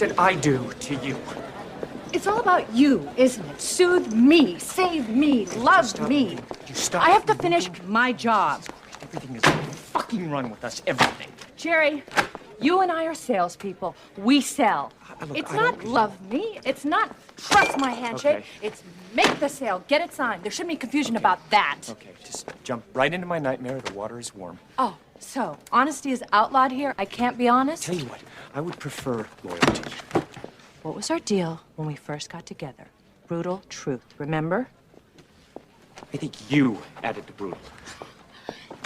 did I do to you? It's all about you, isn't it? Soothe me, save me, love me. You stop. I have to finish my job. Everything is fucking wrong with us. Everything. Jerry, you and I are salespeople. We sell. Look, It's I not don't- love me. It's not trust my handshake. Okay. It's make the sale, get it signed. There shouldn't be confusion about that. Okay, just jump right into my nightmare. The water is warm. Oh, so honesty is outlawed here? I can't be honest? Tell you what, I would prefer loyalty. What was our deal when we first got together? Brutal truth, remember? I think you added the brutal.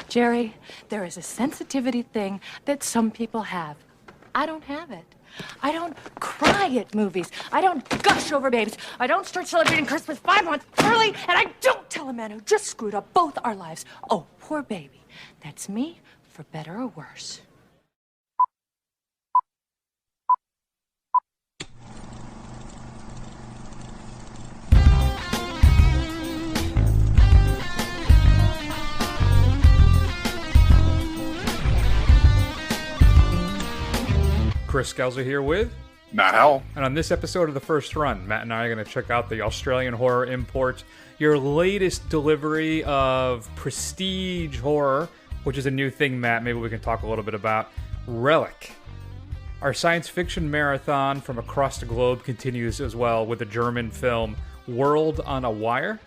Jerry, there is a sensitivity thing that some people have. I don't have it. I don't cry at movies. I don't gush over babies. I don't start celebrating Christmas 5 months early, and I don't tell a man who just screwed up both our lives, oh, poor baby. That's me, for better or worse. Chris Scalzo here with Matt Howell. And on this episode of The First Run, Matt and I are going to check out the Australian horror import, your latest delivery of prestige horror, which is a new thing, Matt, maybe we can talk a little bit about, Relic. Our science fiction marathon from across the globe continues as well with the German film World on a Wire.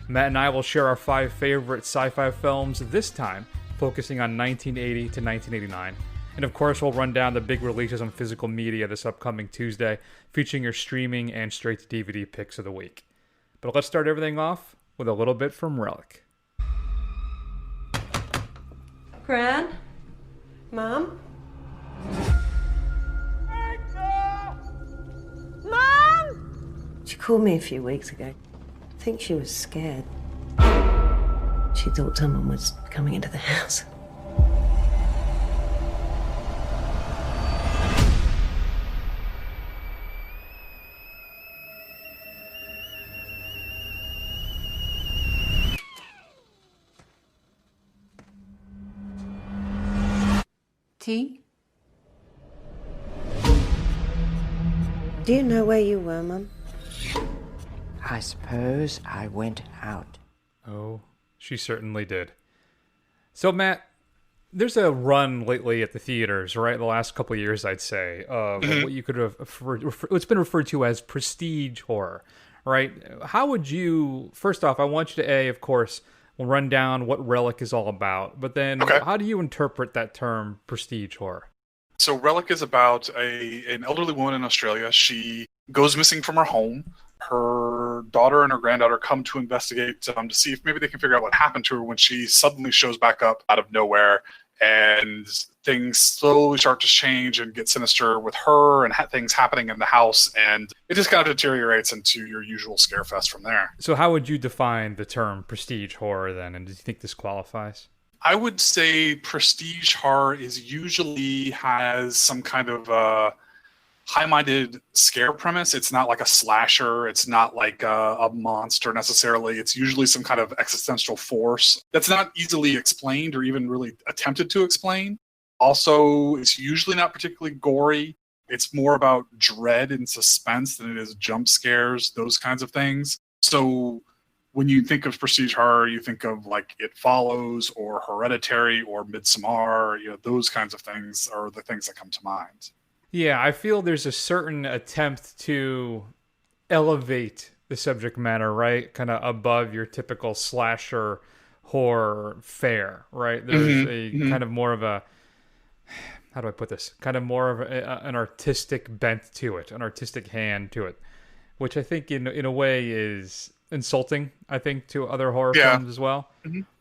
Matt and I will share our 5 favorite sci-fi films, this time focusing on 1980 to 1989. And of course, we'll run down the big releases on physical media this upcoming Tuesday, featuring your streaming and straight-to-DVD picks of the week. But let's start everything off with a little bit from Relic. Gran? Mom? Mom! She called me a few weeks ago. I think she was scared. She thought someone was coming into the house. Tea? Do you know where you were, Mum? I suppose I went out. Oh, she certainly did. So, Matt, there's a run lately at the theaters, right? The last couple of years, I'd say, of what you could have, what's been referred to as prestige horror, right? How would you, first off, I want you to, of course, we'll run down what Relic is all about, but then how do you interpret that term prestige horror? So Relic is about an elderly woman in Australia. She goes missing from her home. Her daughter and her granddaughter come to investigate to see if maybe they can figure out what happened to her when she suddenly shows back up out of nowhere. And things slowly start to change and get sinister with her and things happening in the house. And it just kind of deteriorates into your usual scare fest from there. So how would you define the term prestige horror then? And do you think this qualifies? I would say prestige horror usually has some kind of high-minded scare premise. It's not like a slasher. It's not like a monster necessarily. It's usually some kind of existential force that's not easily explained or even really attempted to explain. Also, it's usually not particularly gory. It's more about dread and suspense than it is jump scares, those kinds of things. So when you think of prestige horror, you think of like It Follows or Hereditary or Midsommar, those kinds of things are the things that come to mind. Yeah, I feel there's a certain attempt to elevate the subject matter, right? Kind of above your typical slasher horror fare, right? There's kind of more of a, how do I put this? Kind of more of an artistic bent to it, an artistic hand to it, which I think in a way is insulting, I think, to other horror films as well.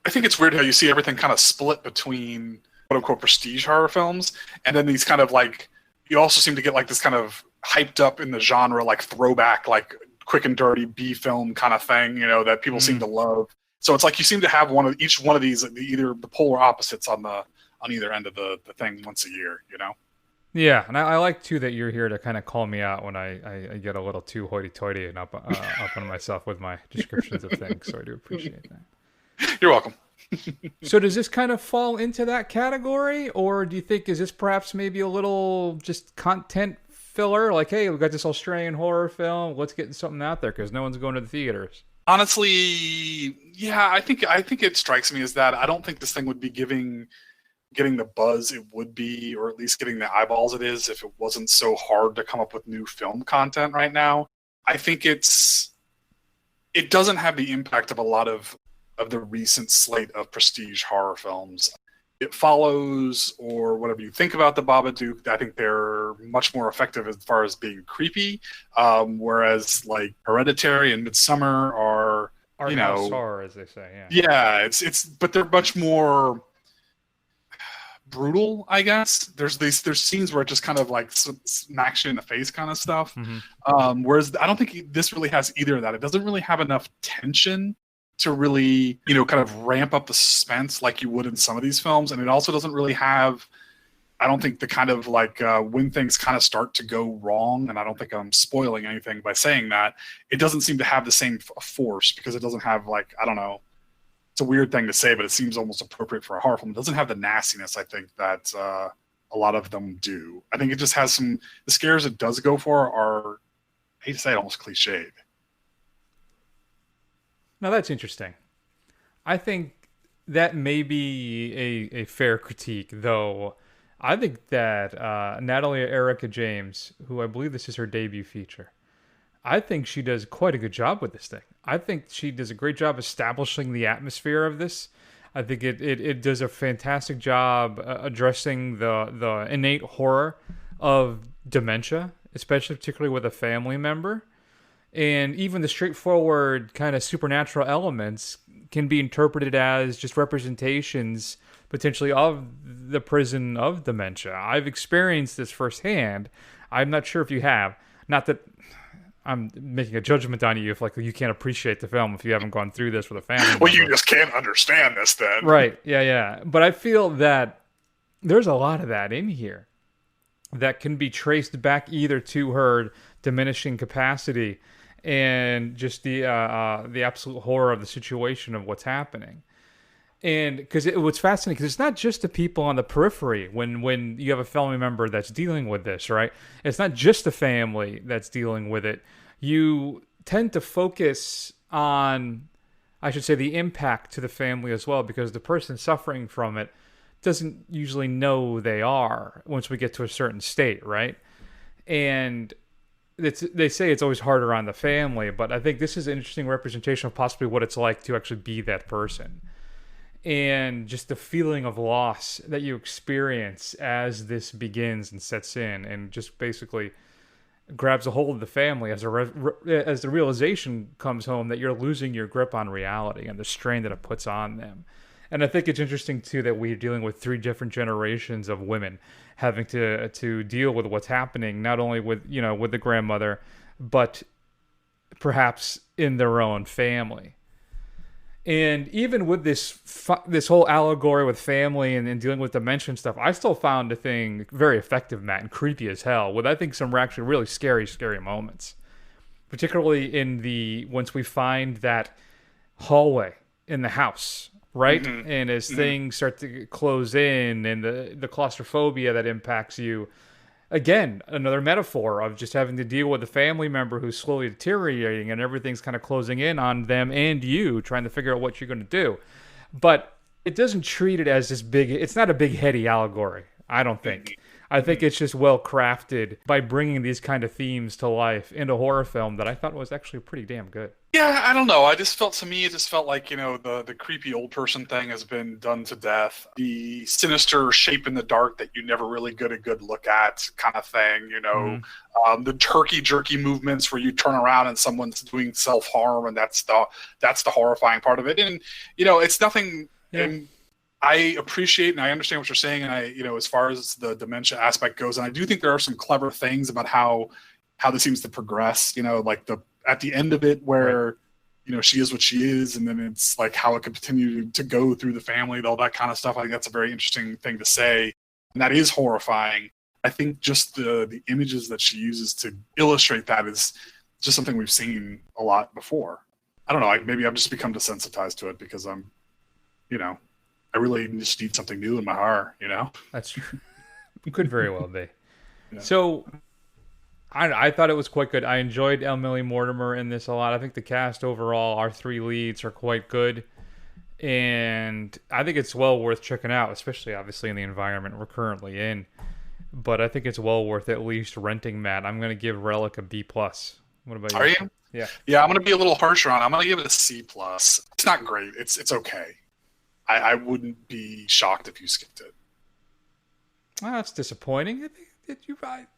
I think it's weird how you see everything kind of split between quote-unquote prestige horror films and then these kind of like, you also seem to get like this kind of hyped up in the genre, like throwback, like quick and dirty B film kind of thing, that people seem to love. So it's like you seem to have each one of these, either the polar opposites on either end of the thing once a year, Yeah, and I like too that you're here to kind of call me out when I get a little too hoity-toity and up on myself with my descriptions of things. So I do appreciate that. You're welcome. So does this kind of fall into that category, or do you think is this perhaps maybe a little just content filler? Like, hey, we got this Australian horror film. Let's get something out there because no one's going to the theaters. Honestly, yeah, I think it strikes me as that I don't think this thing would be getting the buzz it would be, or at least getting the eyeballs it is, if it wasn't so hard to come up with new film content right now. I think it doesn't have the impact of a lot of the recent slate of prestige horror films. It follows, or whatever you think about the Babadook, I think they're much more effective as far as being creepy, whereas like Hereditary and Midsummer are, Art house horror, as they say. Yeah, but they're much more brutal, I guess. There's scenes where it just kind of like smacks you in the face kind of stuff. Whereas I don't think this really has either of that. It doesn't really have enough tension to really, kind of ramp up the suspense like you would in some of these films. And it also doesn't really have, I don't think, the kind of like when things kind of start to go wrong, and I don't think I'm spoiling anything by saying that, it doesn't seem to have the same force, because it doesn't have, like, I don't know, it's a weird thing to say, but it seems almost appropriate for a horror film. It doesn't have the nastiness, I think, that a lot of them do. I think it just has the scares it does go for are, I hate to say it, almost cliched. Now that's interesting. I think that may be a fair critique, though. I think that Natalie Erica James, who I believe this is her debut feature, I think she does quite a good job with this thing. I think she does a great job establishing the atmosphere of this. I think it does a fantastic job addressing the innate horror of dementia, especially particularly with a family member. And even the straightforward kind of supernatural elements can be interpreted as just representations potentially of the prison of dementia. I've experienced this firsthand. I'm not sure if you have. Not that I'm making a judgment on you if like you can't appreciate the film if you haven't gone through this with a family member. Well, you just can't understand this then. Right. Yeah. But I feel that there's a lot of that in here that can be traced back either to her diminishing capacity and just the absolute horror of the situation of what's happening. And because what's fascinating, because it's not just the people on the periphery when you have a family member that's dealing with this, right? It's not just the family that's dealing with it. You tend to focus on, I should say, the impact to the family as well, because the person suffering from it doesn't usually know they are once we get to a certain state, right? And they say it's always harder on the family, but I think this is an interesting representation of possibly what it's like to actually be that person. And just the feeling of loss that you experience as this begins and sets in, and just basically grabs a hold of the family as as the realization comes home that you're losing your grip on reality and the strain that it puts on them. And I think it's interesting too that we're dealing with 3 different generations of women having to deal with what's happening, not only with with the grandmother, but perhaps in their own family. And even with this whole allegory with family and dealing with dementia and stuff, I still found the thing very effective, Matt, and creepy as hell, with I think some actually really scary moments. Particularly in once we find that hallway in the house, right? Mm-hmm. And as things start to close in, and the claustrophobia that impacts you. Again, another metaphor of just having to deal with a family member who's slowly deteriorating, and everything's kind of closing in on them and you, trying to figure out what you're going to do. But it doesn't treat it as this big, it's not a big heady allegory, I don't think. I think it's just well crafted by bringing these kind of themes to life in a horror film that I thought was actually pretty damn good. Yeah, I don't know. It just felt like, the creepy old person thing has been done to death. The sinister shape in the dark that you never really get a good look at kind of thing, the turkey jerky movements where you turn around and someone's doing self-harm, and that's the horrifying part of it. And, it's nothing... Yeah. And I appreciate and I understand what you're saying, and I, as far as the dementia aspect goes, and I do think there are some clever things about how this seems to progress, like at the end of it where, right, she is what she is, and then it's like how it could continue to go through the family, all that kind of stuff. I think that's a very interesting thing to say, and that is horrifying. I think just the images that she uses to illustrate that is just something we've seen a lot before. I don't know, maybe I've just become desensitized to it because I'm, I really just need something new in my horror, That's true. It could very well be. Yeah. So I thought it was quite good. I enjoyed Emily Mortimer in this a lot. I think the cast overall, our three leads, are quite good. And I think it's well worth checking out, especially obviously in the environment we're currently in. But I think it's well worth at least renting, Matt. I'm going to give Relic a B+. What about you? Are you? Yeah. Yeah, I'm going to be a little harsher on it. I'm going to give it a C+. It's not great. It's okay. I wouldn't be shocked if you skipped it. Well, that's disappointing. I think that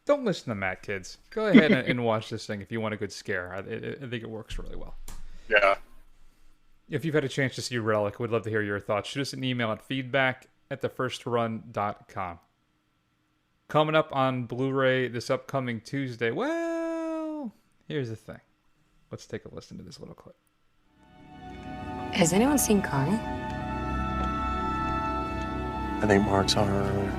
don't listen to Matt, kids. Go ahead and watch this thing if you want a good scare. I think it works really well. Yeah. If you've had a chance to see Relic, we'd love to hear your thoughts. Shoot us an email at feedback@thefirstrun.com. Coming up on Blu-ray this upcoming Tuesday. Well, here's the thing. Let's take a listen to this little clip. Has anyone seen Connie? I think Mark saw her earlier.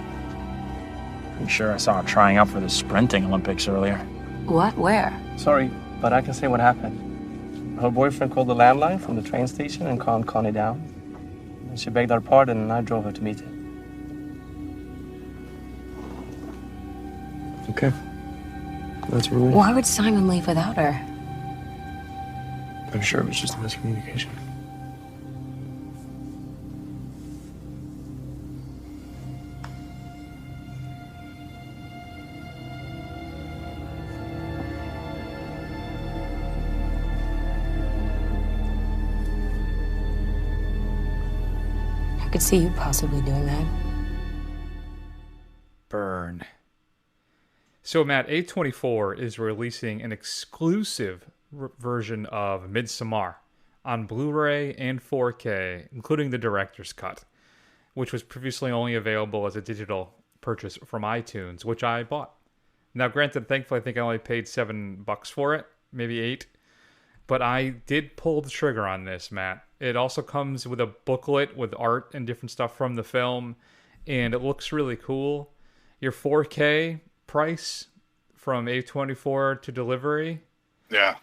Pretty sure I saw her trying out for the sprinting Olympics earlier. What? Where? Sorry, but I can say what happened. Her boyfriend called the landline from the train station and calmed Connie down. And she begged our pardon, and I drove her to meet him. Okay. That's really. Why would Simon leave without her? I'm sure it was just a miscommunication. I could see you possibly doing that. Burn. So, Matt, A24 is releasing an exclusive version of Midsommar on Blu-ray and 4K, including the director's cut, which was previously only available as a digital purchase from iTunes, which I bought. Now, granted, thankfully, I think I only paid $7 for it, maybe $8. But I did pull the trigger on this, Matt. It also comes with a booklet with art and different stuff from the film, and it looks really cool. Your 4K price from A24 to delivery, Yeah.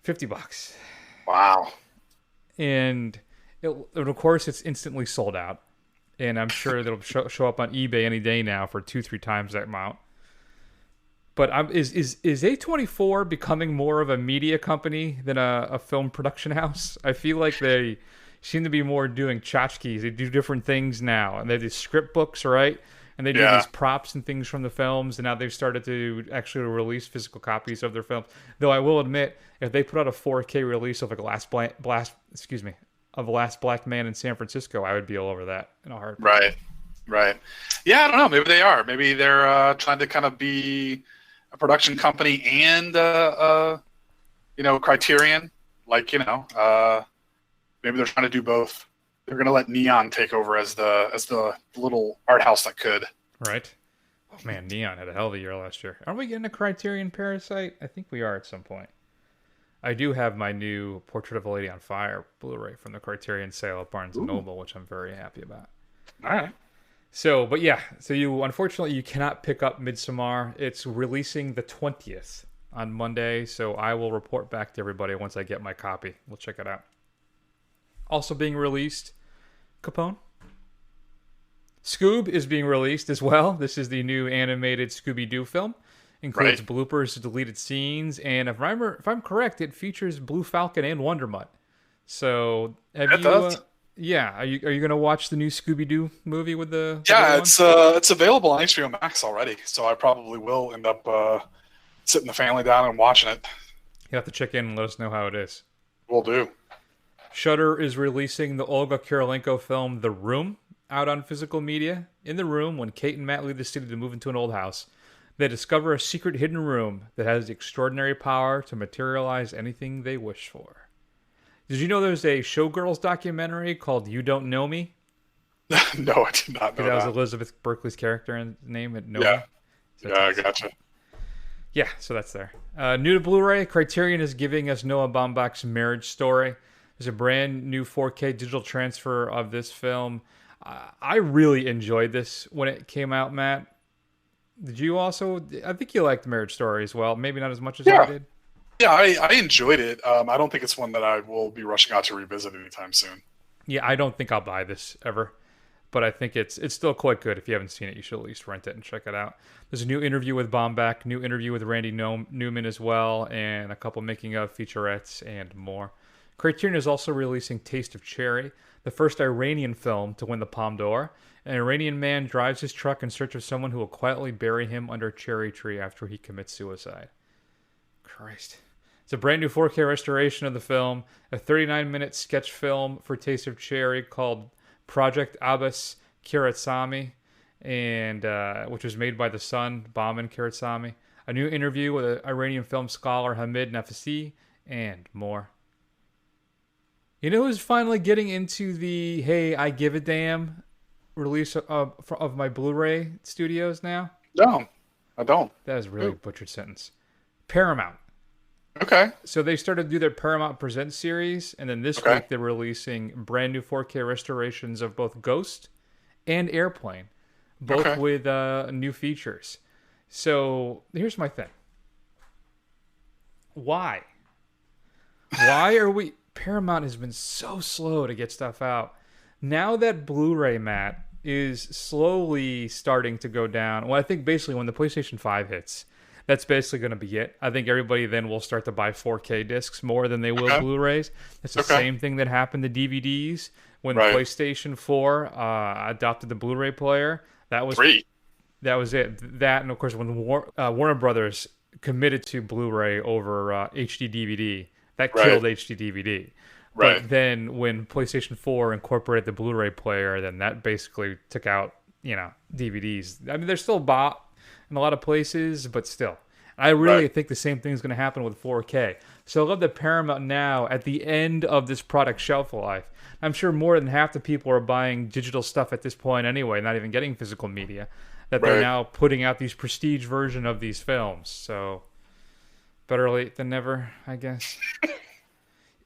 $50. Wow. And of course, it's instantly sold out. And I'm sure it'll show up on eBay any day now for 2-3 times that amount. But is A24 becoming more of a media company than a film production house? I feel like they seem to be more doing tchotchkes. They do different things now. And they do script books, right? And they do these props and things from the films. And now they've started to actually release physical copies of their films. Though I will admit, if they put out a 4K release of like Last Black Man in San Francisco, I would be all over that in a heartbeat. Right. Yeah, I don't know. Maybe they are. Maybe they're trying to kind of be a production company and Criterion. Like, maybe they're trying to do both. They're going to let Neon take over as the little art house that could. Right. Oh man, Neon had a hell of a year last year. Are we getting a Criterion Parasite? I think we are at some point. I do have my new Portrait of a Lady on Fire Blu-ray from the Criterion sale at Barnes & Noble, which I'm very happy about. All right. So unfortunately you cannot pick up Midsommar. It's releasing the 20th on Monday, so I will report back to everybody once I get my copy. We'll check it out. Also being released, Capone. Scoob is being released as well. This is the new animated Scooby-Doo film. Includes bloopers, deleted scenes, and if I'm correct, it features Blue Falcon and Wonder Mutt. So does. Yeah, are you going to watch the new Scooby-Doo movie with the? Yeah, it's available on HBO Max already, so I probably will end up sitting the family down and watching it. You have to check in and let us know how it is. Will do. Shudder is releasing the Olga Kurylenko film The Room out on physical media. In the room, when Kate and Matt leave the city to move into an old house, they discover a secret hidden room that has the extraordinary power to materialize anything they wish for. Did you know there's a Showgirls documentary called You Don't Know Me? No, I did not know that. That was Elizabeth Berkley's character and name at Know Yeah. Me. So Yeah, I gotcha. Yeah, so that's there. New to Blu-ray, Criterion is giving us Noah Baumbach's Marriage Story. There's a brand new 4K digital transfer of this film. I really enjoyed this when it came out, Matt. Did you also? I think you liked Marriage Story as well. Maybe not as much as I did. Yeah, I enjoyed it. I don't think it's one that I will be rushing out to revisit anytime soon. Yeah, I don't think I'll buy this ever. but I think it's still quite good. If you haven't seen it, you should at least rent it and check it out. There's a new interview with Bomback, new interview with Randy Newman as well, and a couple making of featurettes and more. Criterion is also releasing Taste of Cherry, the first Iranian film to win the Palme d'Or. An Iranian man drives his truck in search of someone who will quietly bury him under a cherry tree after he commits suicide. Christ. It's a brand new 4K restoration of the film, a 39-minute sketch film for Taste of Cherry called Project Abbas Kiarostami, and which was made by the son, Bahman Kiarostami. A new interview with an Iranian film scholar, Hamid Nafisi, and more. You know who's finally getting into the "Hey, I give a damn" release of my Blu-ray studios now? No, I don't. That is a really butchered sentence. Paramount. Okay. So they started to do their Paramount Presents series, and then this week they're releasing brand new 4K restorations of both Ghost and Airplane, both with new features. So here's my thing. Why? Why are we... Paramount has been so slow to get stuff out. Now that Blu-ray, Matt, is slowly starting to go down. Well, I think basically when the PlayStation 5 hits, that's basically going to be it. I think everybody then will start to buy 4K discs more than they will Blu-rays. It's the same thing that happened to DVDs when the PlayStation 4 adopted the Blu-ray player. That was it. That, and of course, when Warner Brothers committed to Blu-ray over HD DVD, that killed HD DVD. But then when PlayStation 4 incorporated the Blu-ray player, then that basically took out, DVDs. I mean, they're still bought in a lot of places, but still. I really think the same thing is going to happen with 4K. So I love that Paramount now, at the end of this product shelf life, I'm sure more than half the people are buying digital stuff at this point anyway, not even getting physical media, that they're now putting out these prestige version of these films. So better late than never, I guess.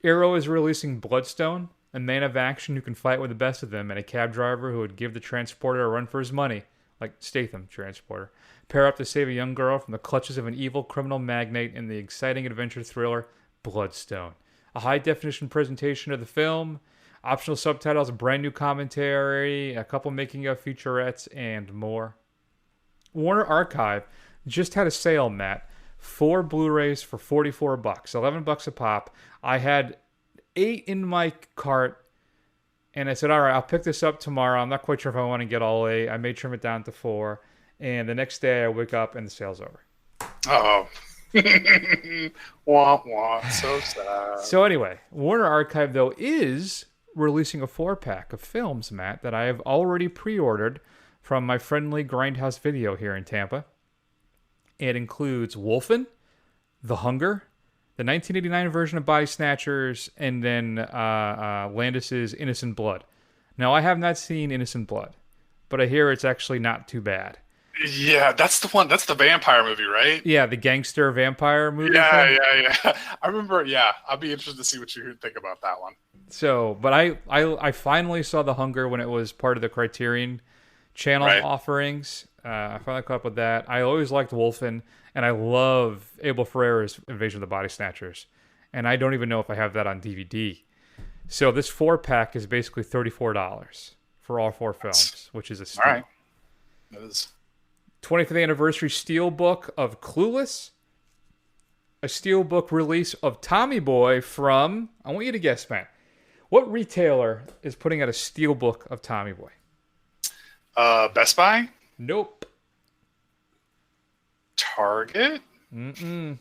Arrow is releasing Bloodstone, a man of action who can fight with the best of them, and a cab driver who would give the transporter a run for his money, like Statham transporter. Pair up to save a young girl from the clutches of an evil criminal magnate in the exciting adventure thriller Bloodstone. A high-definition presentation of the film, optional subtitles, a brand new commentary, a couple making-of featurettes, and more. Warner Archive just had a sale, Matt. 4 Blu-rays for $44, $11 a pop. I had 8 in my cart, and I said, all right, I'll pick this up tomorrow. I'm not quite sure if I want to get all 8. I may trim it down to 4, and the next day I wake up and the sale's over. Oh. Wah, wah. So sad. So anyway, Warner Archive, though, is releasing a 4-pack of films, Matt, that I have already pre-ordered from my friendly Grindhouse Video here in Tampa. It includes Wolfen, The Hunger, the 1989 version of Body Snatchers, and then Landis's Innocent Blood. Now, I have not seen Innocent Blood, but I hear it's actually not too bad. Yeah, that's the one. That's the vampire movie, right? Yeah, the gangster vampire movie. Yeah. I remember. Yeah, I'll be interested to see what you think about that one. So, but I finally saw The Hunger when it was part of the Criterion Channel offerings. I finally caught up with that. I always liked Wolfen, and I love Abel Ferrara's Invasion of the Body Snatchers. And I don't even know if I have that on DVD. So this 4-pack is basically $34 for all 4 films, which is a steal. All right. That is. 25th anniversary steelbook of Clueless. A steelbook release of Tommy Boy from, I want you to guess, Matt. What retailer is putting out a steelbook of Tommy Boy? Best Buy? Nope. Target? Mm-mm.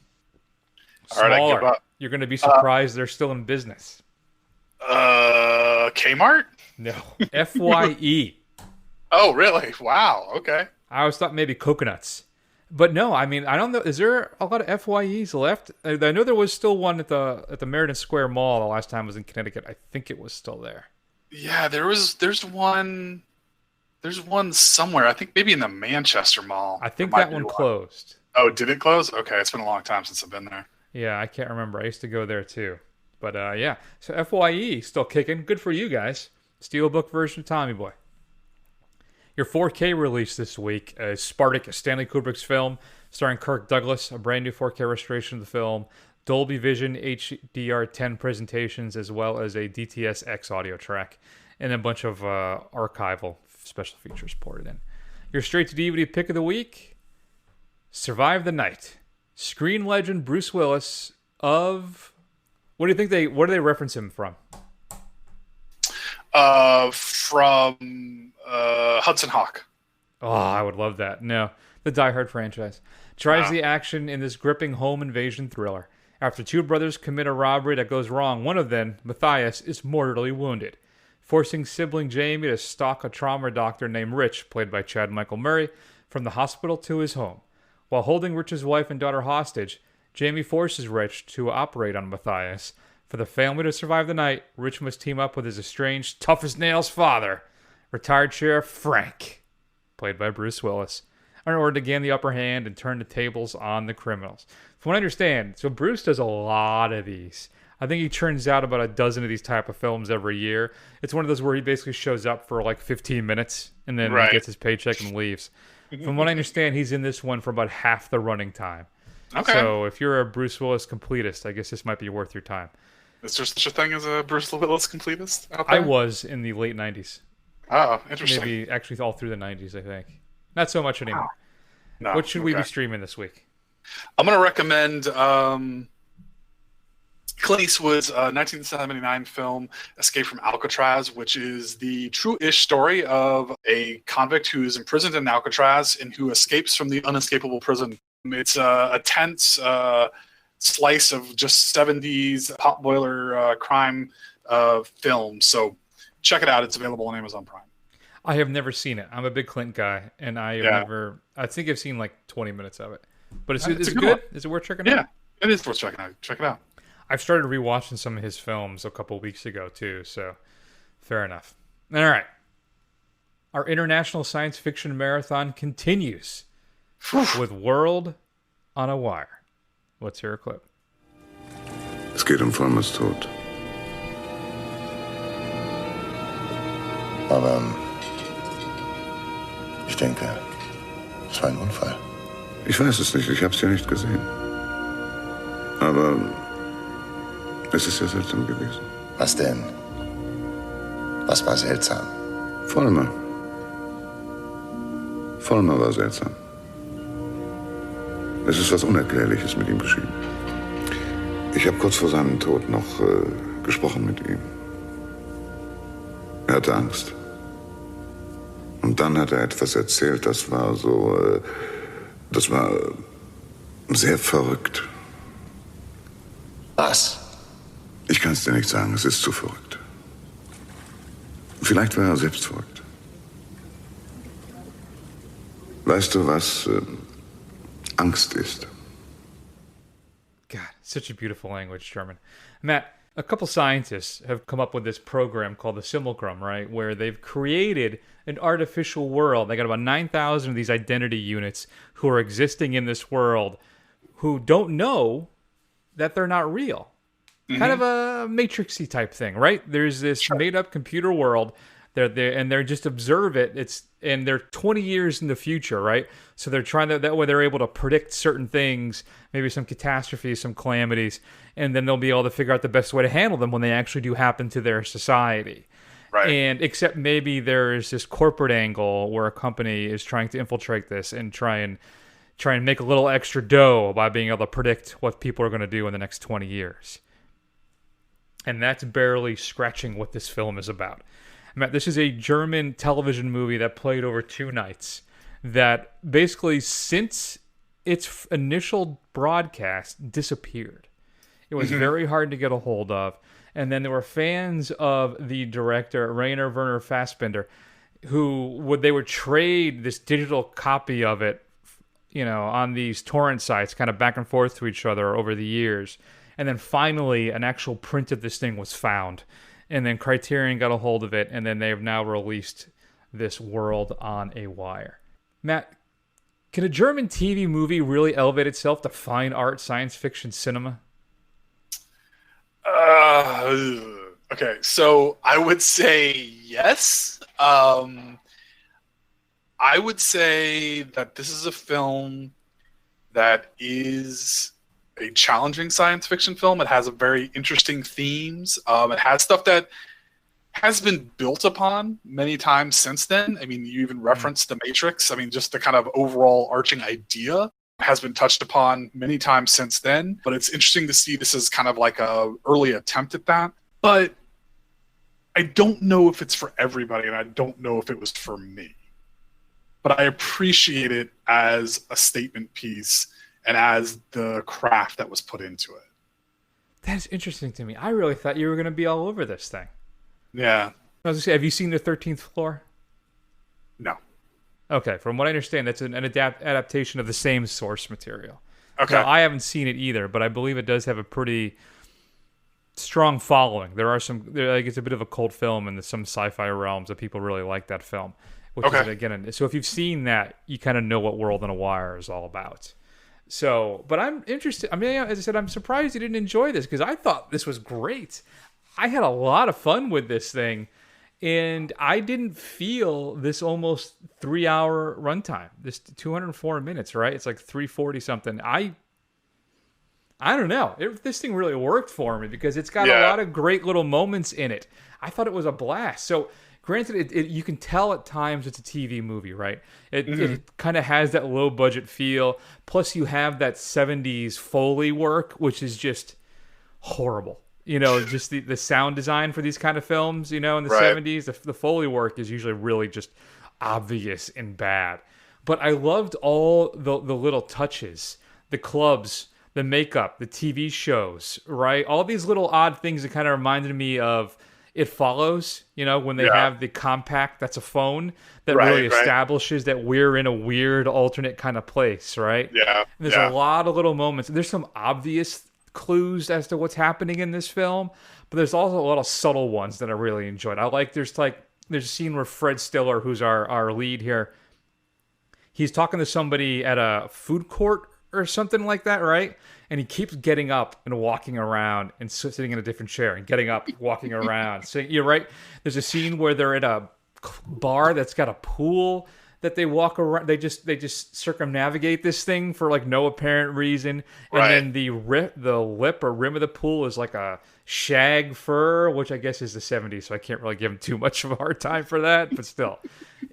All right, I give up. You're going to be surprised they're still in business. Kmart? No. FYE. Oh, really? Wow. Okay. I always thought maybe coconuts. But no, I mean, I don't know. Is there a lot of FYEs left? I know there was still one at the Meriden Square Mall the last time I was in Connecticut. I think it was still there. Yeah, there's one somewhere. I think maybe in the Manchester Mall. I think that one closed. Oh, did it close? Okay, it's been a long time since I've been there. Yeah, I can't remember. I used to go there too. But yeah, so FYE still kicking. Good for you guys. Steelbook version of Tommy Boy. Your 4K release this week is Spartacus, Stanley Kubrick's film, starring Kirk Douglas, a brand new 4K restoration of the film, Dolby Vision HDR10 presentations, as well as a DTS-X audio track, and a bunch of archival special features ported in. Your straight to DVD pick of the week: Survive the Night. Screen legend Bruce Willis of... What do they reference him from? From Hudson Hawk. Oh, I would love that. No, the Die Hard franchise. Tries the action in this gripping home invasion thriller. After two brothers commit a robbery that goes wrong, one of them, Matthias, is mortally wounded, forcing sibling Jamie to stalk a trauma doctor named Rich, played by Chad Michael Murray, from the hospital to his home. While holding Rich's wife and daughter hostage, Jamie forces Rich to operate on Matthias. For the family to survive the night, Rich must team up with his estranged, tough-as-nails father, retired Sheriff Frank, played by Bruce Willis, in order to gain the upper hand and turn the tables on the criminals. From what I understand, so Bruce does a lot of these. I think he churns out about a dozen of these type of films every year. It's one of those where he basically shows up for like 15 minutes and then he gets his paycheck and leaves. From what I understand, he's in this one for about half the running time. Okay. So if you're a Bruce Willis completist, I guess this might be worth your time. Is there such a thing as a Bruce Willis completist out there? I was in the late 90s. Oh, interesting. Maybe actually all through the 90s, I think. Not so much anymore. No, what should we be streaming this week? I'm going to recommend Clint Eastwood's 1979 film Escape from Alcatraz, which is the true-ish story of a convict who is imprisoned in Alcatraz and who escapes from the unescapable prison. It's a tense slice of just 70s potboiler crime film. So check it out. It's available on Amazon Prime. I have never seen it. I'm a big Clint guy, and I think I've seen like 20 minutes of it. But is it good? Is it worth checking out? Yeah, it is worth checking out. Check it out. I've started rewatching some of his films a couple weeks ago, too, so fair enough. All right. Our International Science Fiction Marathon continues with World on a Wire. Let's hear a clip. Es geht Vollmers Tod. Aber ich denke, es war ein Unfall. Ich weiß es nicht, ich habe es ja nicht gesehen. Aber es ist ja seltsam gewesen. Was denn? Was war seltsam? Vollmer. Vollmer war seltsam. Es ist was Unerklärliches mit ihm geschehen. Ich habe kurz vor seinem Tod noch gesprochen mit ihm. Er hatte Angst. Und dann hat er etwas erzählt, das war so... das war sehr verrückt. Was? Ich kann es dir nicht sagen, es ist zu verrückt. Vielleicht war er selbst verrückt. Weißt du, was Angst ist? God, such a beautiful language, German. Matt, a couple scientists have come up with this program called the Simulacrum, right? Where they've created an artificial world. They got about 9,000 of these identity units who are existing in this world who don't know that they're not real. Mm-hmm. Kind of a Matrixy type thing, right? There's this made-up computer world. They're there, and they just observe it. And they're 20 years in the future, right? So they're trying to, that way they're able to predict certain things, maybe some catastrophes, some calamities, and then they'll be able to figure out the best way to handle them when they actually do happen to their society. Right. And except maybe there's this corporate angle where a company is trying to infiltrate this and try and make a little extra dough by being able to predict what people are going to do in the next 20 years. And that's barely scratching what this film is about. Matt, this is a German television movie that played over 2 nights that basically, since its initial broadcast, disappeared. It was very hard to get a hold of. And then there were fans of the director, Rainer Werner Fassbinder, they would trade this digital copy of it, on these torrent sites, kind of back and forth to each other over the years. And then finally, an actual print of this thing was found. And then Criterion got a hold of it, and then they have now released this World on a Wire. Matt, can a German TV movie really elevate itself to fine art science fiction cinema? Okay, so I would say yes. I would say that this is a film that is a challenging science fiction film. It has a very interesting themes. It has stuff that has been built upon many times since then. I mean, you even referenced The Matrix. I mean, just the kind of overall arching idea has been touched upon many times since then. But it's interesting to see this as kind of like a early attempt at that. But I don't know if it's for everybody, and I don't know if it was for me. But I appreciate it as a statement piece and as the craft that was put into it. That's interesting to me. I really thought you were going to be all over this thing. Yeah. I was gonna say, have you seen The 13th Floor? No. Okay, from what I understand, that's an adaptation of the same source material. Okay. Now, I haven't seen it either, but I believe it does have a pretty strong following. There are some, like, it's a bit of a cult film in some sci-fi realms that people really like that film. Which is, again, so if you've seen that, you kind of know what World on a Wire is all about. So, but I'm interested. I mean, as I said, I'm surprised you didn't enjoy this because I thought this was great. I had a lot of fun with this thing, and I didn't feel this almost 3-hour runtime. This 204 minutes, right? It's like 340 something. I don't know. This thing really worked for me because it's got a lot of great little moments in it. I thought it was a blast. So, granted, you can tell at times it's a TV movie, right? It kind of has that low budget feel. Plus, you have that 70s Foley work, which is just horrible. You know, just the sound design for these kind of films, you know, in the 70s, the Foley work is usually really just obvious and bad. But I loved all the little touches, the clubs, the makeup, the TV shows, right? All these little odd things that kind of reminded me of It Follows, you know, when they have the compact, that's a phone, that really establishes that we're in a weird alternate kind of place, right? Yeah. And there's a lot of little moments. There's some obvious clues as to what's happening in this film, but there's also a lot of subtle ones that I really enjoyed. There's a scene where Fred Stiller, who's our lead here, he's talking to somebody at a food court or something like that, right? And he keeps getting up and walking around and sitting in a different chair and getting up, walking around. So you're right. There's a scene where they're at a bar that's got a pool that they walk around. They just circumnavigate this thing for like no apparent reason. And then the lip or rim of the pool is like a shag fur, which I guess is the 70s. So I can't really give them too much of a hard time for that. But still,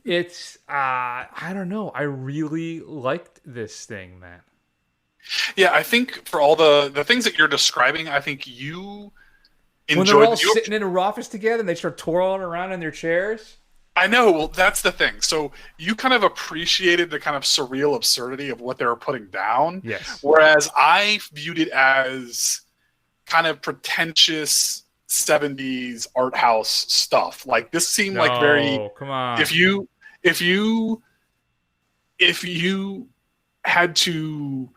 it's I don't know. I really liked this thing, man. Yeah, I think for all the things that you're describing, I think you enjoyed. When they're all sitting in a office together and they start twirling around in their chairs. I know. Well, that's the thing. So you kind of appreciated the kind of surreal absurdity of what they were putting down. Yes. Whereas I viewed it as kind of pretentious 70s art house stuff. Like this seemed like very. Come on. If you had to.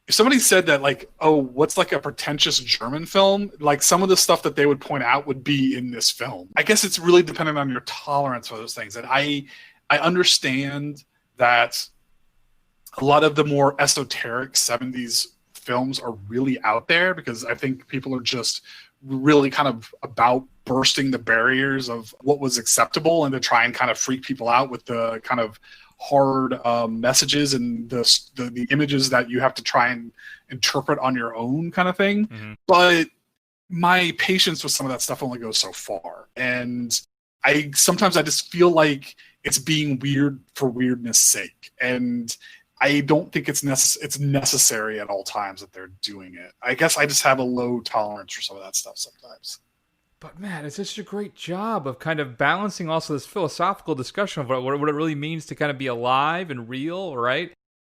If somebody said that, like, oh, what's like a pretentious German film? Like some of the stuff that they would point out would be in this film. I guess it's really dependent on your tolerance for those things. And I understand that a lot of the more esoteric 70s films are really out there because I think people are just really kind of about bursting the barriers of what was acceptable and to try and kind of freak people out with the kind of hard messages and the images that you have to try and interpret on your own kind of thing. Mm-hmm. But my patience with some of that stuff only goes so far. And sometimes I just feel like it's being weird for weirdness sake. And I don't think it's necessary at all times that they're doing it. I guess I just have a low tolerance for some of that stuff sometimes. But man, it's such a great job of kind of balancing also this philosophical discussion of what it really means to kind of be alive and real, right?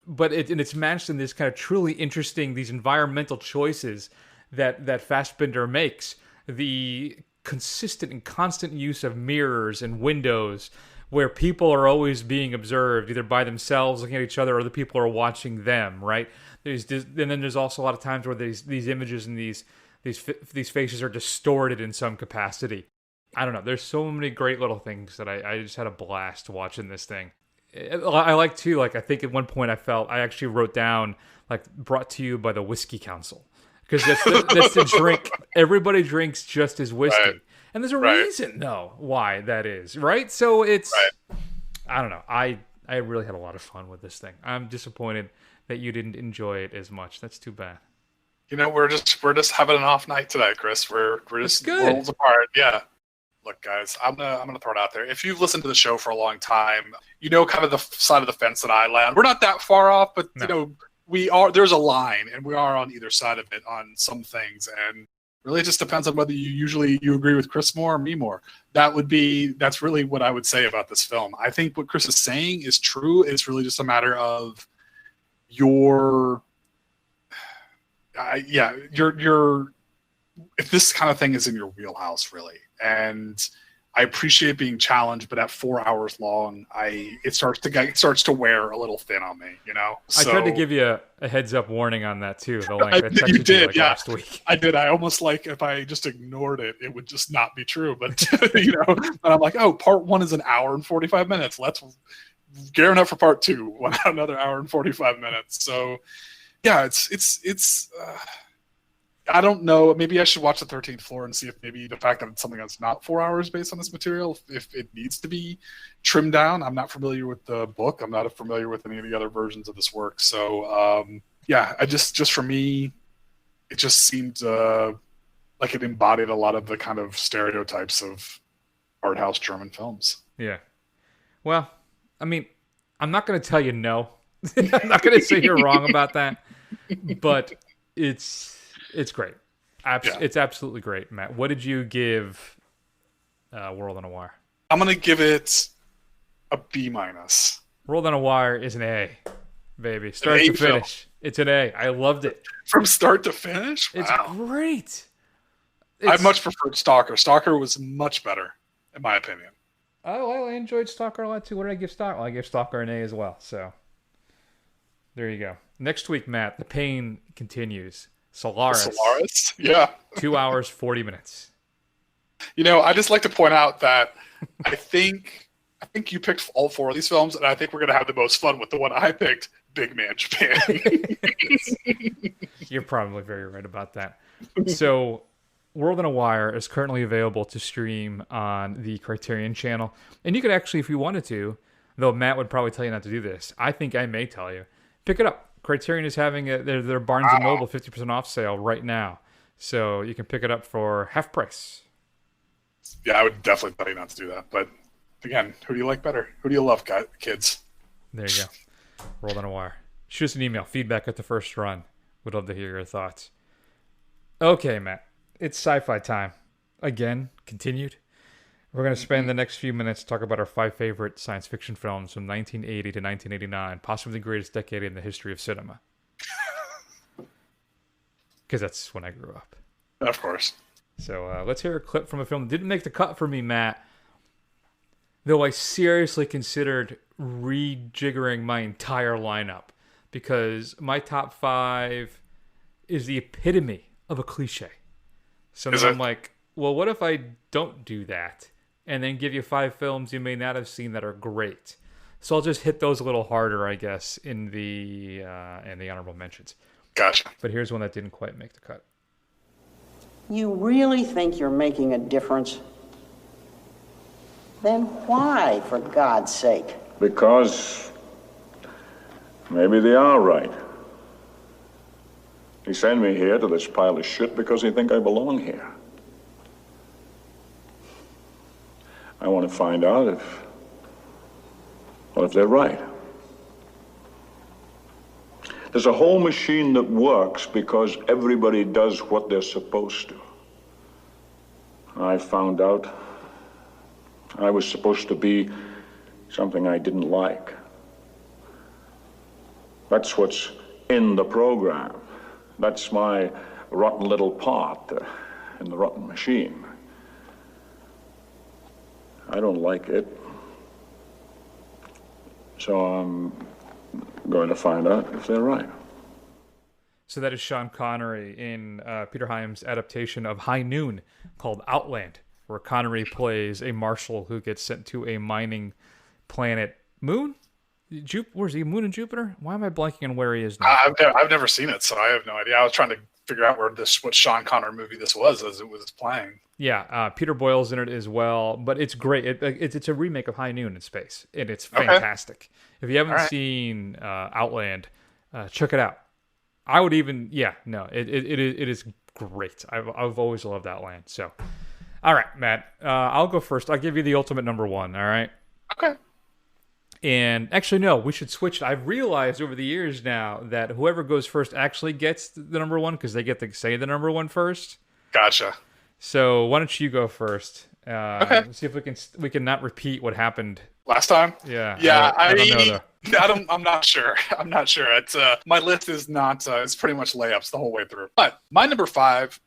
But it's matched in this kind of truly interesting, these environmental choices that Fassbinder makes. The consistent and constant use of mirrors and windows where people are always being observed, either by themselves looking at each other or the people are watching them, right? And then there's also a lot of times where these images and these faces are distorted in some capacity. I don't know. There's so many great little things that I just had a blast watching this thing. I like too, like I think at one point I actually wrote down like brought to you by the Whiskey Council. Because that's the drink. Everybody drinks just as whiskey. Right. And there's a reason though why that is, right? So it's I don't know. I really had a lot of fun with this thing. I'm disappointed that you didn't enjoy it as much. That's too bad. You know, we're just having an off night today, Chris. We're just worlds apart. Yeah. Look, guys, I'm gonna throw it out there. If you've listened to the show for a long time, you know kind of the side of the fence that I land. We're not that far off, but No. you know, we are. There's a line, and we are on either side of it on some things, and really it just depends on whether you agree with Chris more or me more. That's really what I would say about this film. I think what Chris is saying is true. It's really just a matter of your if this kind of thing is in your wheelhouse, really. And I appreciate being challenged, but at 4 hours long, it starts to wear a little thin on me, you know. I tried to give you a heads up warning on that too. The length. I texted You did, you last week. I did. I almost if I just ignored it, it would just not be true. But you know, and I'm like, oh, part 1 is an hour and 45 minutes. Let's gearing up for part 2, another hour and 45 minutes. So yeah, it's. I don't know. Maybe I should watch the 13th Floor and see if maybe the fact that it's something that's not 4 hours based on this material, if it needs to be trimmed down. I'm not familiar with the book. I'm not familiar with any of the other versions of this work. So yeah, I just for me, it just seemed like it embodied a lot of the kind of stereotypes of art house German films. Yeah. Well, I mean, I'm not going to tell you no. I'm not going to say you're wrong about that, but it's great. It's absolutely great, Matt. What did you give World on a Wire? I'm going to give it a B-. World on a Wire is an A, baby. Start to finish. It's an A. I loved it. From start to finish? Wow. It's great. I much preferred Stalker. Stalker was much better, in my opinion. Oh, I enjoyed Stalker a lot too. What did I give Stalker? Well, I gave Stalker an A as well. So there you go. Next week, Matt, the pain continues. Solaris. Yeah. 2 hours, 40 minutes. You know, I just like to point out that I think you picked all 4 of these films, and I think we're going to have the most fun with the one I picked, Big Man Japan. You're probably very right about that. So, World on a Wire is currently available to stream on the Criterion channel. And you could actually, if you wanted to, though Matt would probably tell you not to do this, I think I may tell you, pick it up. Criterion is having their Barnes & Noble 50% off sale right now. So you can pick it up for half price. Yeah, I would definitely tell you not to do that. But again, who do you like better? Who do you love, kids? There you go. World on a Wire. Shoot us an email. Feedback at the first run. Would love to hear your thoughts. Okay, Matt. It's sci-fi time. Again, continued. We're going to spend the next few minutes to talk about our 5 favorite science fiction films from 1980 to 1989, possibly the greatest decade in the history of cinema. Because that's when I grew up. Of course. So let's hear a clip from a film that didn't make the cut for me, Matt. Though I seriously considered rejiggering my entire lineup. Because my top 5 is the epitome of a cliche. So then I'm like, well, what if I don't do that? And then give you 5 films you may not have seen that are great. So I'll just hit those a little harder, I guess, in the honorable mentions. Gotcha. But here's one that didn't quite make the cut. You really think you're making a difference? Then why, for God's sake? Because maybe they are right. He sent me here to this pile of shit because he think I belong here. I want to find out if they're right. There's a whole machine that works because everybody does what they're supposed to. I found out I was supposed to be something I didn't like. That's what's in the program. That's my rotten little part in the rotten machine. I don't like it. So I'm going to find out if they're right. So that is Sean Connery in Peter Hyams' adaptation of High Noon called Outland, where Connery plays a marshal who gets sent to a mining planet. Moon? Where's he? Moon and Jupiter? Why am I blanking on where he is now? I've never seen it, so I have no idea. I was trying to figure out what Sean Connery movie this was as it was playing. Yeah, Peter Boyle's in it as well, but it's great. It's a remake of High Noon in space, and it's fantastic. Okay. If you haven't seen Outland, check it out. I would even, it is great. I've always loved Outland. So, All right, Matt. I'll go first. I'll give you the ultimate number one. All right. Okay. And actually, no, we should switch. I've realized over the years now that whoever goes first actually gets the number one because they get to say the number one first. Gotcha. So why don't you go first? Okay. See if we can not repeat what happened last time. Yeah. Yeah. I don't know though. I'm not sure. I'm not sure. It's my list is not. It's pretty much layups the whole way through. But my number 5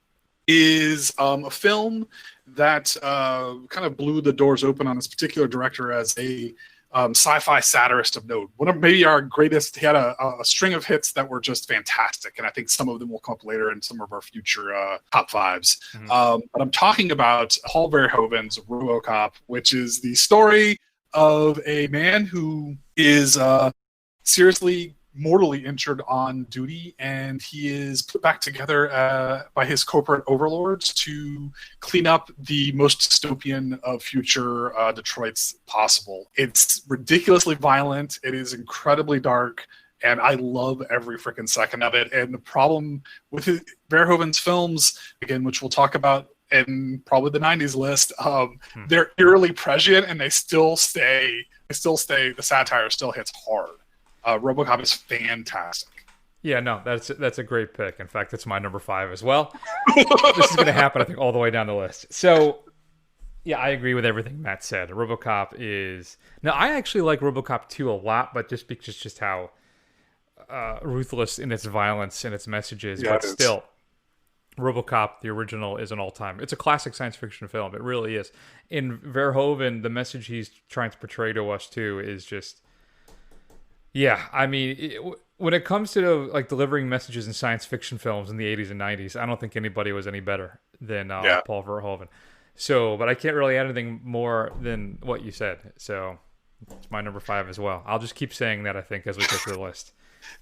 is a film that kind of blew the doors open on this particular director as a sci-fi satirist of note. One of maybe our greatest. He had a string of hits that were just fantastic, and I think some of them will come up later in some of our future top 5s. But I'm talking about Paul Verhoeven's RoboCop, which is the story of a man who is seriously mortally injured on duty, and he is put back together by his corporate overlords to clean up the most dystopian of future Detroit's possible. It's ridiculously violent. It is incredibly dark, and I love every freaking second of it. And the problem with Verhoeven's films, again, which we'll talk about in probably the 90s list, they're eerily prescient, and they still stay, the satire still hits hard. RoboCop is fantastic. Yeah, no, that's a great pick. In fact, it's my number 5 as well. This is going to happen, I think, all the way down the list. So, yeah, I agree with everything Matt said. RoboCop is... Now, I actually like RoboCop 2 a lot, but just because just how ruthless in its violence and its messages. Yeah, but still, RoboCop, the original, is an all-time... It's a classic science fiction film. It really is. In Verhoeven, the message he's trying to portray to us, too, is just... Yeah, I mean, when it comes to like delivering messages in science fiction films in the 80s and 90s, I don't think anybody was any better than Paul Verhoeven. So, but I can't really add anything more than what you said. So, it's my number 5 as well. I'll just keep saying that, I think, as we go through the list.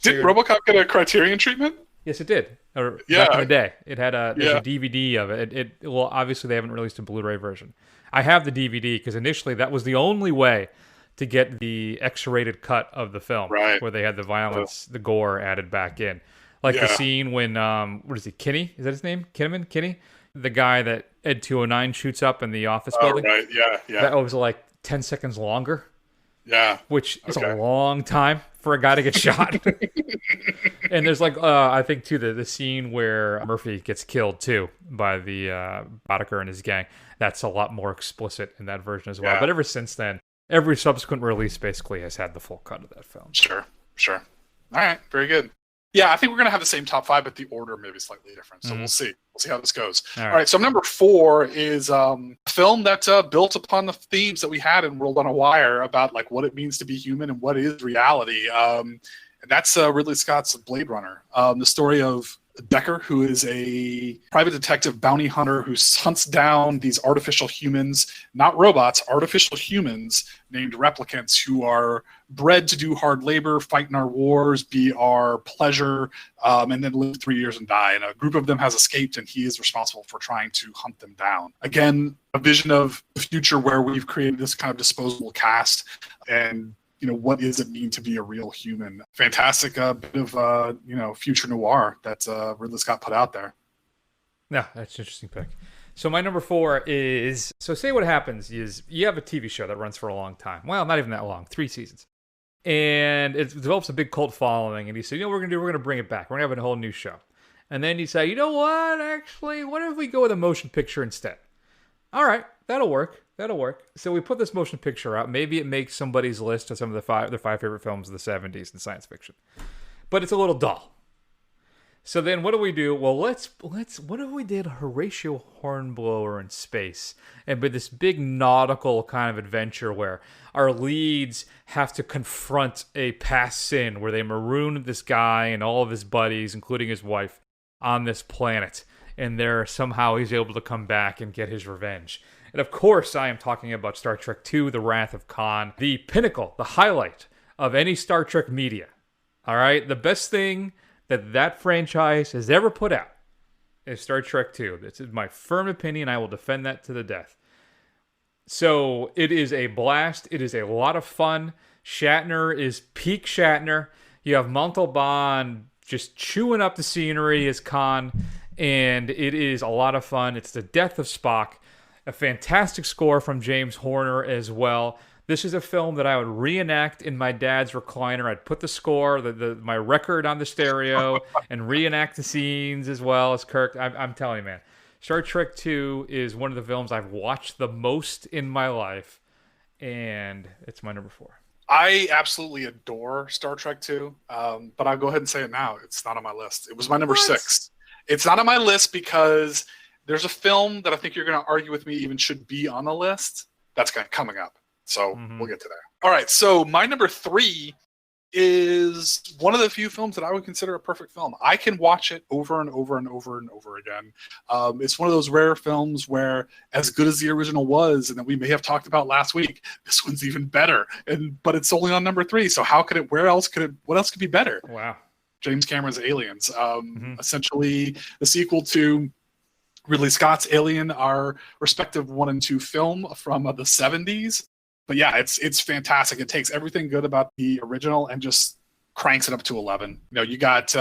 Did RoboCop get a Criterion treatment? Yes, it did. Back in the day, it had there's a DVD of it. Well, obviously they haven't released a Blu-ray version. I have the DVD because initially that was the only way to get the X-rated cut of the film, right, where they had the violence, the gore added back in. Like the scene when, what is he, Kinney? Is that his name? Kinney? The guy that Ed 209 shoots up in the office building? Right, yeah. That was like 10 seconds longer. Yeah. Which is a long time for a guy to get shot. And there's like, I think, too, the scene where Murphy gets killed, too, by the Boddicker and his gang. That's a lot more explicit in that version as well. But ever since then, every subsequent release basically has had the full cut of that film. Sure. All right, very good. Yeah, I think we're going to have the same top 5, but the order may be slightly different. So we'll see. We'll see how this goes. All right, so number 4 is a film that built upon the themes that we had in World on a Wire about like what it means to be human and what is reality. And that's Ridley Scott's Blade Runner. The story of Decker, who is a private detective bounty hunter who hunts down these artificial humans, not robots, artificial humans named replicants who are bred to do hard labor, fight in our wars, be our pleasure, and then live 3 years and die. And a group of them has escaped, and he is responsible for trying to hunt them down. Again, a vision of the future where we've created this kind of disposable cast, and what does it mean to be a real human? Fantastic bit of, future noir that Ridley Scott put out there. Yeah, that's an interesting pick. So my number 4 is, so say what happens is you have a TV show that runs for a long time. Well, not even that long, 3 seasons. And it develops a big cult following. And you say, we're going to bring it back. We're going to have a whole new show. And then you say, you know what, actually, what if we go with a motion picture instead? All right, that'll work. So we put this motion picture out. Maybe it makes somebody's list of some of the 5 favorite films of the 70s in science fiction. But it's a little dull. So then what do we do? Well, let's what if we did Horatio Hornblower in space? And with this big nautical kind of adventure where our leads have to confront a past sin where they marooned this guy and all of his buddies, including his wife, on this planet. And somehow he's able to come back and get his revenge. And of course, I am talking about Star Trek II, The Wrath of Khan, the pinnacle, the highlight of any Star Trek media. All right? The best thing that franchise has ever put out is Star Trek II. This is my firm opinion. I will defend that to the death. So it is a blast. It is a lot of fun. Shatner is peak Shatner. You have Montalban just chewing up the scenery as Khan, and it is a lot of fun. It's the death of Spock. A fantastic score from James Horner as well. This is a film that I would reenact in my dad's recliner. I'd put the score, my record on the stereo, and reenact the scenes as well as Kirk. I'm telling you, man. Star Trek II is one of the films I've watched the most in my life, and it's my number 4. I absolutely adore Star Trek II, but I'll go ahead and say it now. It's not on my list. It was my number 6. It's not on my list because there's a film that I think you're going to argue with me even should be on the list. That's coming up. So we'll get to that. All right. So my number 3 is one of the few films that I would consider a perfect film. I can watch it over and over and over and over again. It's one of those rare films where, as good as the original was, and that we may have talked about last week, this one's even better. But it's only on number 3. So how could it? What else could be better? Wow. James Cameron's Aliens, essentially the sequel to Ridley Scott's Alien, our respective 1 and 2 film from the 70s. But yeah, it's fantastic. It takes everything good about the original and just cranks it up to 11. You got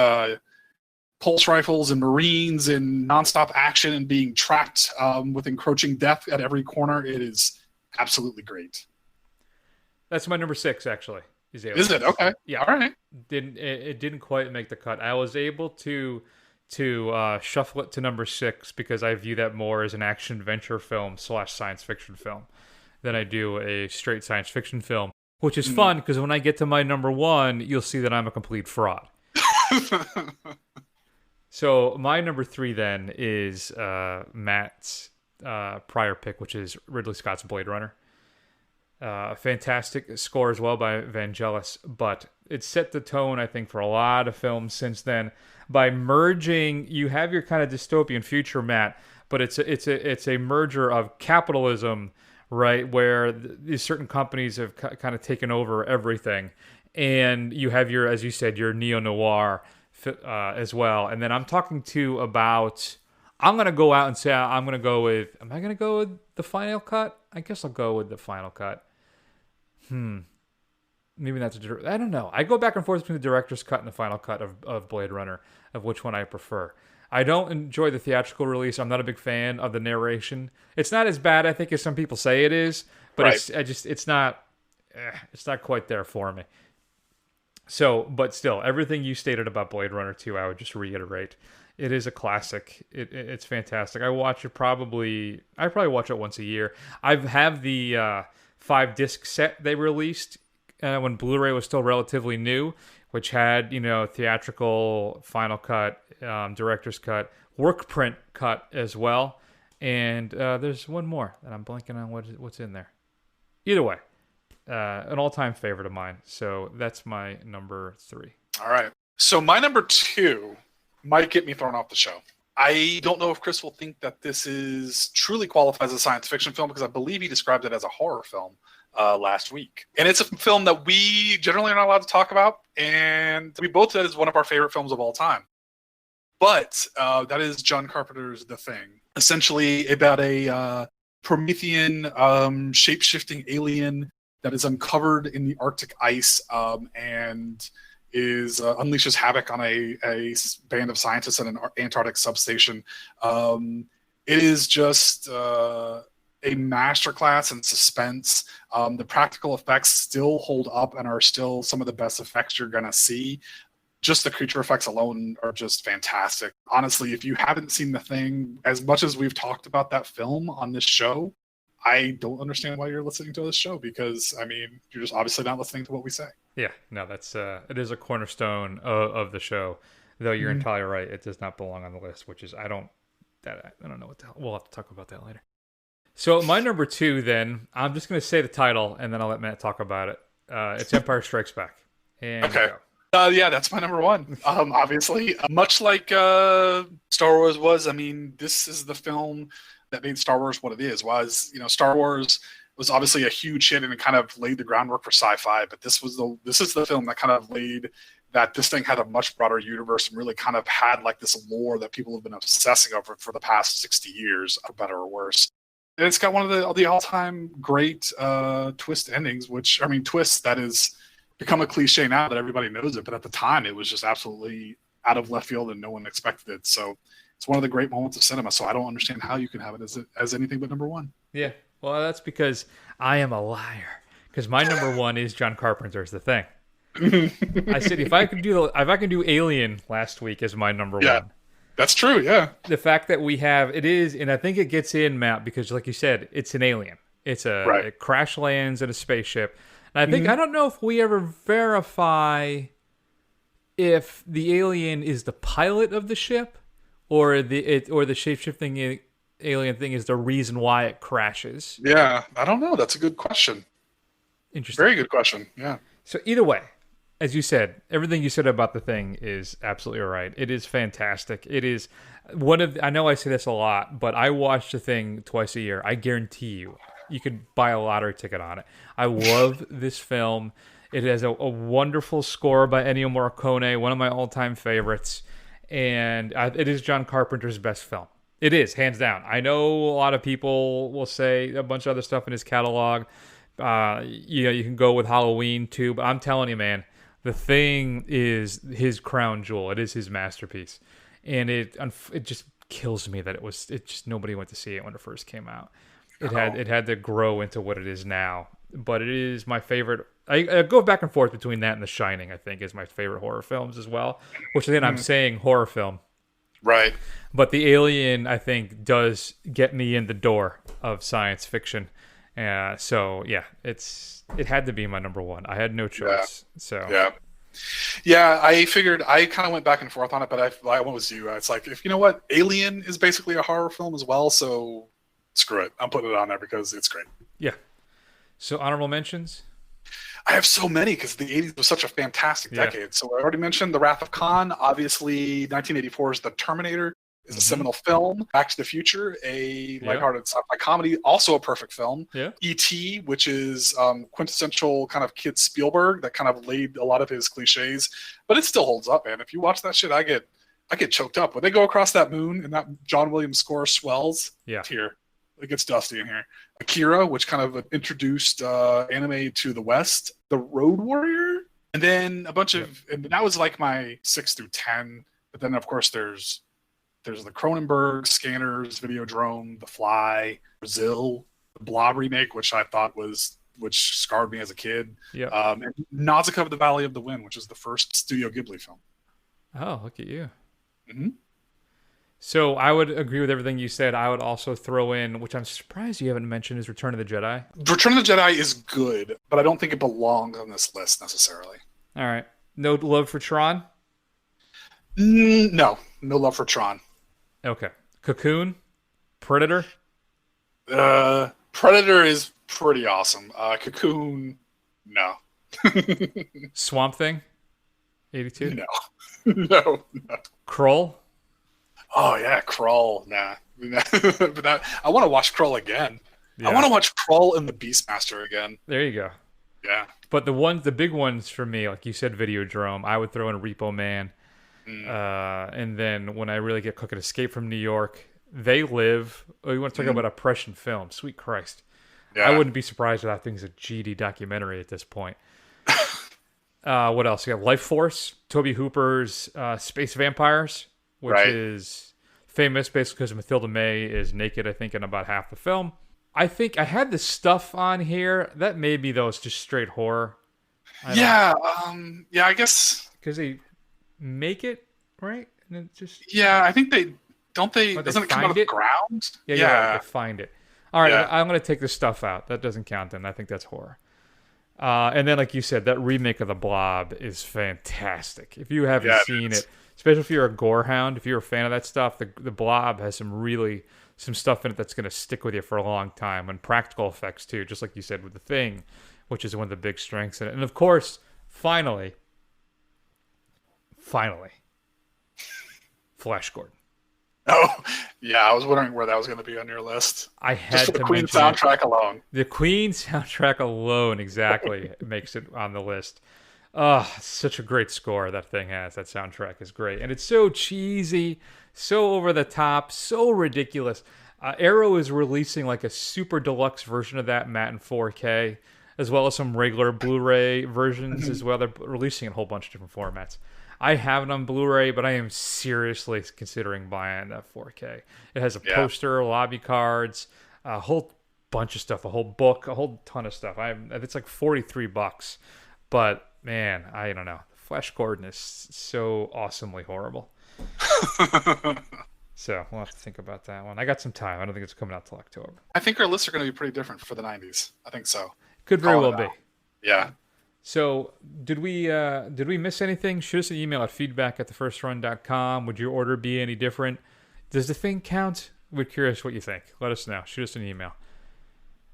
pulse rifles and Marines and nonstop action and being tracked with encroaching death at every corner. It is absolutely great. That's my number 6, actually. Is it? Okay. Yeah. All right. It didn't quite make the cut. I was able to shuffle it to number 6 because I view that more as an action adventure film / science fiction film than I do a straight science fiction film, which is fun because when I get to my number 1, you'll see that I'm a complete fraud. So my number 3 then is Matt's prior pick, which is Ridley Scott's Blade Runner. Fantastic score as well by Vangelis, but it set the tone, I think, for a lot of films since then by merging. You have your kind of dystopian future, Matt, but it's a merger of capitalism, right, where these certain companies have kind of taken over everything, and you have your, as you said, your neo-noir as well. And then I'm talking about, I'm going to go out and say I'm going to go with, am I going to go with the final cut? I guess I'll go with the final cut. Maybe that's I don't know. I go back and forth between the director's cut and the final cut of Blade Runner, of which one I prefer. I don't enjoy the theatrical release. I'm not a big fan of the narration. It's not as bad, I think, as some people say it is, but right. It's not quite there for me. So, but still, everything you stated about Blade Runner 2, I would just reiterate. It is a classic. It's fantastic. I probably watch it once a year. I have the 5-disc set they released when Blu-ray was still relatively new, which had, theatrical final cut, director's cut, work print cut as well. And there's one more that I'm blanking on what's in there. Either way, an all-time favorite of mine. So that's my number 3. All right. So my number 2 might get me thrown off the show. I don't know if Chris will think that this is truly qualifies as a science fiction film because I believe he described it as a horror film last week. And it's a film that we generally are not allowed to talk about, and we both said is one of our favorite films of all time. But that is John Carpenter's The Thing. Essentially about a Promethean shape-shifting alien that is uncovered in the Arctic ice and is unleashes havoc on a band of scientists at an Antarctic substation. It is just a masterclass in suspense. The practical effects still hold up and are still some of the best effects you're going to see. Just the creature effects alone are just fantastic. Honestly, if you haven't seen The Thing, as much as we've talked about that film on this show, I don't understand why you're listening to this show because, you're just obviously not listening to what we say. Yeah, no, that's it is a cornerstone of the show, though you're entirely right. It does not belong on the list, which is I don't know what the hell. We'll have to talk about that later. So my number 2, then, I'm just going to say the title, and then I'll let Matt talk about it. It's Empire Strikes Back. And okay. Yeah, that's my number 1. Obviously, much like Star Wars was, this is the film that made Star Wars what it is. Star Wars was obviously a huge hit and it kind of laid the groundwork for sci-fi, but this is the film that kind of laid that this thing had a much broader universe and really kind of had like this lore that people have been obsessing over for the past 60 years, for better or worse. And it's got one of the all-time great twist endings, twists that is become a cliche now that everybody knows it, but at the time it was just absolutely out of left field and no one expected it. So It's one of the great moments of cinema. So I don't understand how you can have it as anything but number one. Yeah. Well, that's because I am a liar. Because my number one is John Carpenter's The Thing. I said if I can do Alien last week as my number one. That's true. Yeah. The fact that we have it is, and I think it gets in, Matt, because like you said, it's an alien. It crash lands in a spaceship. And I think I don't know if we ever verify if the alien is the pilot of the ship or the shape-shifting alien thing is the reason why it crashes. Yeah, I don't know. That's a good question. Interesting. Very good question. Yeah. So either way, as you said, everything you said about The Thing is absolutely right. It is fantastic. It is one of I know I say this a lot, but I watch The Thing twice a year. I guarantee you could buy a lottery ticket on it. I love this film. It has a wonderful score by Ennio Morricone, one of my all-time favorites, and it is John Carpenter's best film. It is, hands down. I know a lot of people will say a bunch of other stuff in his catalog. You can go with Halloween too, but I'm telling you, man, The Thing is his crown jewel. It is his masterpiece, and it just kills me that it just nobody went to see it when it first came out. It had to grow into what it is now, but it is my favorite. I go back and forth between that and The Shining. I think is my favorite horror films as well. Which then I'm saying horror film, right? But the Alien, I think, does get me in the door of science fiction. So yeah, it had to be my number one. I had no choice. Yeah. I figured I kind of went back and forth on it, but I went with you. It's like if you know what, Alien is basically a horror film as well. So screw it, I'm putting it on there because it's great. Yeah. So honorable mentions. I have so many because the 80s was such a fantastic decade. So I already mentioned The Wrath of Khan. Obviously, 1984's The Terminator is a seminal film. Back to the Future, a lighthearted sci-fi comedy, also a perfect film. Yeah. E.T., which is quintessential kind of kid Spielberg that kind of laid a lot of his cliches, but it still holds up, man. If you watch that shit, I get choked up when they go across that moon and that John Williams score swells. Yeah. Here, it gets dusty in here. Akira, which kind of introduced anime to the West. The Road Warrior, and then a bunch of, and that was like my 6 through 10. But then of course there's the Cronenberg, Scanners, Videodrome, The Fly, Brazil, the Blob remake, which I thought which scarred me as a kid. Yeah. And Nausicaa of the Valley of the Wind, which is the first Studio Ghibli film. Oh, look at you. Mm-hmm. So I would agree with everything you said. I would also throw in, which I'm surprised you haven't mentioned, is Return of the Jedi. Return of the Jedi is good, but I don't think it belongs on this list necessarily. All right. No love for Tron? No love for Tron. Okay. Cocoon? Predator? Predator is pretty awesome. Cocoon, no. Swamp Thing? 82? No. No. Krull? Oh yeah, Krull. Nah. But I want to watch Krull again. Yeah. I want to watch Krull and the Beastmaster again. There you go. Yeah. But the big ones for me, like you said, Videodrome, I would throw in Repo Man. And then when I really get cooking, Escape from New York, They Live. Oh, you want to talk about oppression film? Sweet Christ. Yeah. I wouldn't be surprised if that thing's a GD documentary at this point. What else? You got Life Force, Toby Hooper's Space Vampires, which is famous basically because Mathilda May is naked, I think, in about half the film. I think I had this stuff on here. That maybe, though, it's just straight horror. I guess. Because they make it, right? And it just... Yeah, I think doesn't it come out of the ground? Yeah, they find it. All right, I'm going to take this stuff out. That doesn't count then. I think that's horror. And then, like you said, that remake of The Blob is fantastic. If you haven't seen it, especially if you're a gore hound, if you're a fan of that stuff, the Blob has some stuff in it that's going to stick with you for a long time. And practical effects, too, just like you said with The Thing, which is one of the big strengths in it. And, of course, finally, Flash Gordon. Oh, yeah, I was wondering where that was going to be on your list. I had just for to the Queen mention soundtrack alone. The Queen soundtrack alone, exactly, makes it on the list. Such a great score that thing has. That soundtrack is great. And it's so cheesy, so over the top, so ridiculous. Arrow is releasing like a super deluxe version of that, Matt, in 4K, as well as some regular Blu-ray versions as well. They're releasing in a whole bunch of different formats. I have it on Blu-ray, but I am seriously considering buying that 4K. It has a poster, lobby cards, a whole bunch of stuff, a whole book, a whole ton of stuff. It's like $43, but man, I don't know. Flash Gordon is so awesomely horrible. So we'll have to think about that one. I got some time. I don't think it's coming out till October. I think our lists are going to be pretty different for the 90s. I think so. Could very well be. Yeah. So did we miss anything? Shoot us an email at feedback@thefirstrun.com. Would your order be any different? Does the thing count? We're curious what you think. Let us know. Shoot us an email.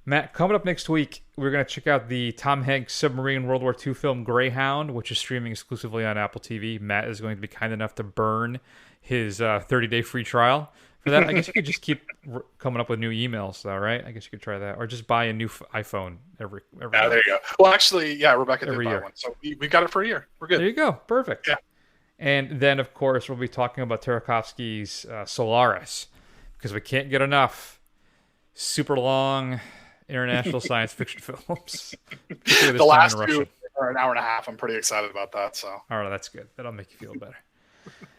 Matt, coming up next week, we're going to check out the Tom Hanks submarine World War II film Greyhound, which is streaming exclusively on Apple TV. Matt is going to be kind enough to burn his 30-day free trial for that. I guess you could just keep coming up with new emails, though, right? I guess you could try that. Or just buy a new iPhone every Yeah, there you go. Well, actually, yeah, Rebecca did buy year. one. So we got it for a year. We're good. There you go. Perfect. Yeah. And then, of course, we'll be talking about Tarkovsky's Solaris, because we can't get enough super long international science fiction films. The last two are an hour and a half. I'm pretty excited about that. So, all right, that's good. That'll make you feel better.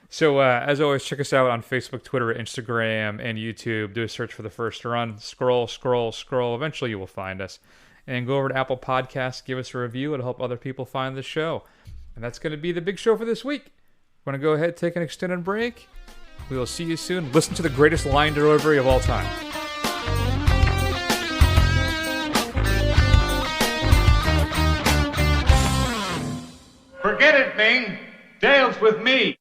So, as always, check us out on Facebook, Twitter, Instagram, and YouTube. Do a search for The First Run. Scroll. Eventually, you will find us. And go over to Apple Podcasts. Give us a review. It'll help other people find the show. And that's going to be the big show for this week. We're going to go ahead, take an extended break. We will see you soon. Listen to the greatest line delivery of all time. Forget it, Bing. Dale's with me.